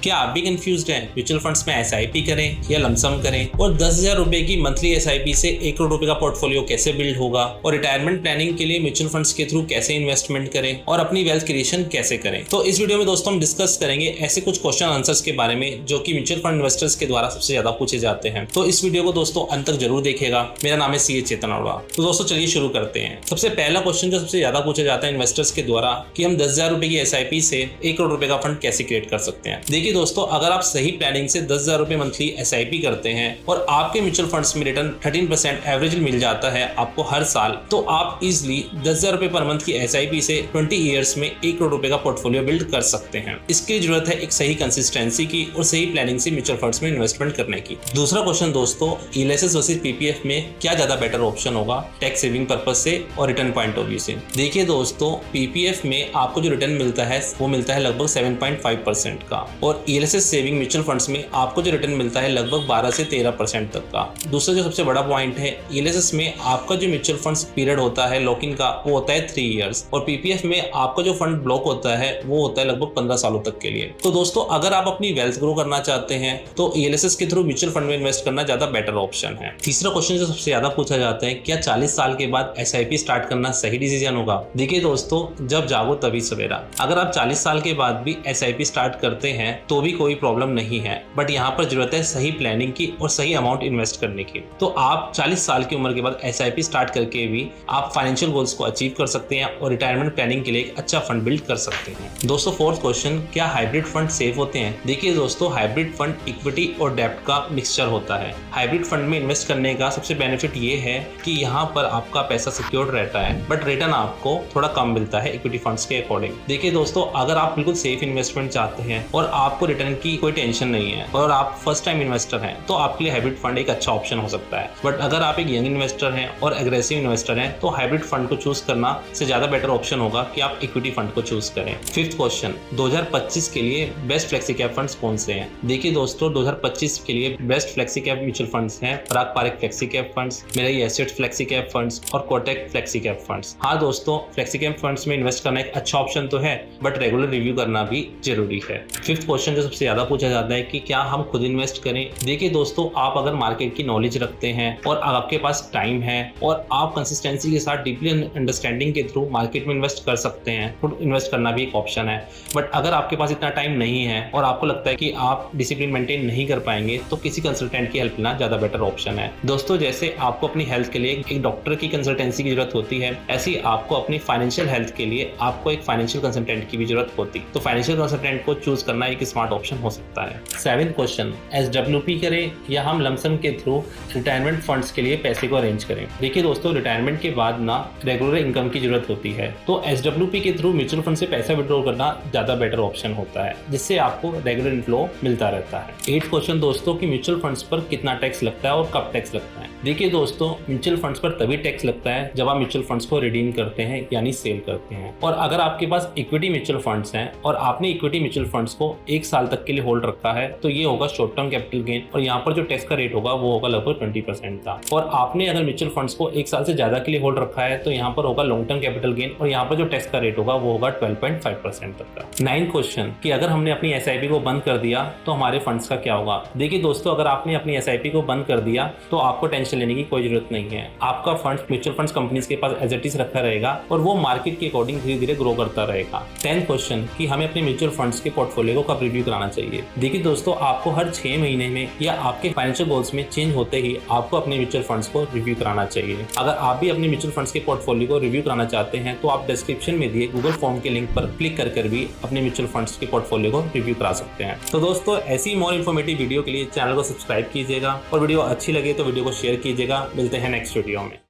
क्या आप भी कंफ्यूज्ड हैं म्यूचुअल फंड्स में एसआईपी करें या लमसम करें, और 10,000 रुपए की मंथली एसआईपी से 1 करोड़ रुपए का पोर्टफोलियो कैसे बिल्ड होगा, और रिटायरमेंट प्लानिंग के लिए म्यूचुअल फंड्स के थ्रू कैसे इन्वेस्टमेंट करें और अपनी वेल्थ क्रिएशन कैसे करें। तो इस वीडियो में दोस्तों हम डिस्कस करेंगे ऐसे कुछ क्वेश्चन आंसर्स के बारे में जो कि म्यूचुअल फंड इन्वेस्टर्स के द्वारा सबसे ज्यादा पूछे जाते हैं। तो इस वीडियो को दोस्तों अंत तक जरूर देखिएगा। मेरा नाम है सीए चेतन अरोड़ा। तो दोस्तों चलिए शुरू करते हैं। सबसे पहला क्वेश्चन जो सबसे ज्यादा पूछा जाता है इन्वेस्टर्स के द्वारा कि हम 10,000 रुपए की एसआईपी से 1 करोड़ रुपए का फंड कैसे क्रिएट कर सकते हैं। देखिए दोस्तों, अगर आप सही प्लानिंग से 10,000 रुपए मंथली एसआईपी करते हैं और आपके म्यूचुअल फंड्स में रिटर्न 13% एवरेज मिल जाता है आपको हर साल, तो आप इजिली 10,000 रुपए पर मंथ की एसआईपी से 20 ईयर्स में 1 करोड़ रुपए का पोर्टफोलियो बिल्ड कर सकते हैं। इसके लिए जरूरत है एक सही कंसिस्टेंसी की और सही प्लानिंग से म्यूचुअल फंड्स में इन्वेस्टमेंट करने की। दूसरा क्वेश्चन दोस्तों, एलआईसी वर्सेस पीपीएफ में क्या ज्यादा बेटर ऑप्शन होगा टैक्स सेविंग पर्पज से और रिटर्न पॉइंट ऑफ व्यू से। देखिए दोस्तों, पीपीएफ में आपको जो रिटर्न मिलता है वो मिलता है लगभग 7.5% का, और एलआईसी सेविंग म्यूचुअल फंड्स में आपको जो रिटर्न मिलता है लगभग 12 से 13% तक का। दूसरा जो सबसे बड़ा पॉइंट है, एलआईसी में आपका जो म्यूचुअल फंड्स पीरियड होता है लॉक इन का वो होता है 3 इयर्स, और पीपीएफ में आपका जो फंड ब्लॉक होता है वो होता है लगभग 15 सालों तक के लिए। तो दोस्तों, अगर आप अपनी वेल्थ ग्रो करना चाहते हैं तो एलआईसी के थ्रू म्यूचुअल फंड में इन्वेस्ट करना ज्यादा बेटर ऑप्शन है। तीसरा क्वेश्चन जो सबसे ज्यादा पूछा जाता है, क्या 40 साल के बाद एसआईपी स्टार्ट करना सही डिसीजन होगा। देखिए दोस्तों, जब जागो तभी सवेरा। अगर आप 40 साल के बाद भी एसआईपी स्टार्ट करते हैं तो भी कोई प्रॉब्लम नहीं है, बट यहाँ पर जरूरत है सही प्लानिंग की और सही अमाउंट इन्वेस्ट करने की। तो आप 40 साल की उम्र के बाद एसआईपी स्टार्ट करके भी आप फाइनेंशियल गोल्स को अचीव कर सकते हैं और रिटायरमेंट प्लानिंग के लिए एक अच्छा फंड बिल्ड कर सकते हैं। दोस्तों फोर्थ क्वेश्चन, क्या हाइब्रिड फंड सेफ होते हैं। देखिए दोस्तों, हाइब्रिड फंड इक्विटी और डेब्ट का मिक्सचर होता है। हाइब्रिड फंड में इन्वेस्ट करने का सबसे बेनिफिट ये है कि यहाँ पर आपका पैसा सिक्योर्ड रहता है, बट रिटर्न आपको थोड़ा कम मिलता है इक्विटी फंड्स के अकॉर्डिंग। देखिए दोस्तों, अगर आप बिल्कुल सेफ इन्वेस्टमेंट चाहते हैं और आपको रिटर्न की कोई टेंशन नहीं है और आप फर्स्ट टाइम इन्वेस्टर हैं तो आपके लिए हाइब्रिड फंड एक अच्छा ऑप्शन हो सकता है। बट अगर आप एक यंग इन्वेस्टर हैं और एग्रेसिव इन्वेस्टर हैं तो हाइब्रिड फंड को चूज करना से ज्यादा बेटर ऑप्शन होगा कि आप इक्विटी फंड को चूज करें। फिफ्थ क्वेश्चन, 2025 के लिए बेस्ट फ्लेक्सी कैप फंड्स कौन से हैं। देखिए दोस्तों, 2025 के लिए best flexi cap mutual funds हैं Parag Parikh flexi cap funds, Mirae assets flexi cap funds और कोटक फ्लेक्सी कैप फंड्स। हाँ दोस्तों, फ्लेक्सी कैप फंड्स में इन्वेस्ट करना एक अच्छा ऑप्शन तो है, बट रेगुलर रिव्यू करना भी जरूरी है। फिफ्थ क्वेश्चन जो सबसे ज्यादा पूछा जाता है कि क्या हम खुद इन्वेस्ट करें। देखिए दोस्तों, आप अगर मार्केट की नॉलेज रखते हैं और आपके पास टाइम है और आप कंसिस्टेंसी के साथ डीपली अंडरस्टैंडिंग के थ्रू मार्केट में इन्वेस्ट कर सकते हैं, खुद इन्वेस्ट करना भी एक ऑप्शन है। बट अगर आपके पास इतना टाइम नहीं है और आपको लगता है कि आप डिसिप्लिन मेंटेन नहीं कर पाएंगे तो किसी कंसल्टेंट की हेल्प लेना ज्यादा बेटर ऑप्शन है। दोस्तों, जैसे आपको अपनी हेल्थ के लिए एक डॉक्टर की कंसल्टेंसी की जरूरत होती है, ऐसी आपको अपनी फाइनेंशियल हेल्थ के लिए आपको एक फाइनेंशियल कंसल्टेंट की भी जरूरत होती है। तो फाइनेंशियल कंसल्टेंट को चूज करना एक स्मार्ट ऑप्शन हो सकता है। सेवेंथ क्वेश्चन, एसडब्ल्यूपी करें या हम लमसम के थ्रू रिटायरमेंट फंड्स के लिए पैसे को अरेंज करें। देखिए दोस्तों, रिटायरमेंट के बाद ना रेगुलर इनकम की जरूरत होती है, तो एसडब्ल्यूपी के थ्रू म्यूचुअल फंड से पैसा विड्रॉ करना ज्यादा बेटर ऑप्शन होता है, जिससे आपको रेगुलर इनफ्लो मिलता रहता है। एथ क्वेश्चन दोस्तों, कि म्यूचुअल फंड्स पर कितना टैक्स लगता है और कब टैक्स लगता है। देखिए दोस्तों, म्यूचुअल फंड्स पर तभी टैक्स लगता है जब आप म्यूचुअल फंड्स को रिडीम करते हैं यानी सेल करते हैं। और अगर आपके पास इक्विटी म्यूचुअल फंड्स हैं और आपने इक्विटी म्यूचुअल फंड्स को 1 साल तक के लिए होल्ड रखा है तो ये होगा शॉर्ट टर्म कैपिटल गेन, और यहाँ पर जो टैक्स का रेट होगा वो होगा लगभग 20% का। और आपने अगर म्यूचुअल फंड्स को 1 साल से ज्यादा के लिए होल्ड रखा है तो यहाँ पर होगा लॉन्ग टर्म कैपिटल गेन, और यहाँ पर जो टैक्स का रेट होगा वो होगा 12.5% तक का। 9th क्वेश्चन, कि अगर हमने अपनी एसआईपी को बंद कर दिया तो हमारे फंड्स का क्या होगा। देखिए दोस्तों, अगर आपने अपनी एसआईपी को बंद कर दिया तो आपको टेंशन लेने की कोई जरूरत नहीं है। आपका फंड म्यूचुअल फंड्स कंपनीज के पास एज इट इज रखा रहेगा और वो मार्केट के अकॉर्डिंग धीरे धीरे ग्रो करता रहेगा। 10th क्वेश्चन, कि हमें अपने म्यूचुअल फंड्स के पोर्टफोलियो को कब रिव्यू कराना चाहिए। देखिए दोस्तों, आपको हर 6 महीने में या आपके फाइनेंशियल गोल्स में चेंज होते ही आपको अपने म्यूचुअल फंड्स को रिव्यू कराना चाहिए। अगर आप भी अपने म्यूचुअल फंड्स के पोर्टफोलियो को रिव्यू कराना चाहते हैं तो आप डिस्क्रिप्शन में दिए गूगल फॉर्म के लिंक पर क्लिक कर भी अपने म्यूचुअल फंड्स के पोर्टफोलियो को रिव्यू करा सकते हैं। तो दोस्तों, ऐसी मोर इन्फॉर्मेटिव वीडियो के लिए चैनल को सब्सक्राइब कीजिएगा और वीडियो अच्छी लगे तो वीडियो को शेयर कीजिएगा। मिलते हैं नेक्स्ट वीडियो में।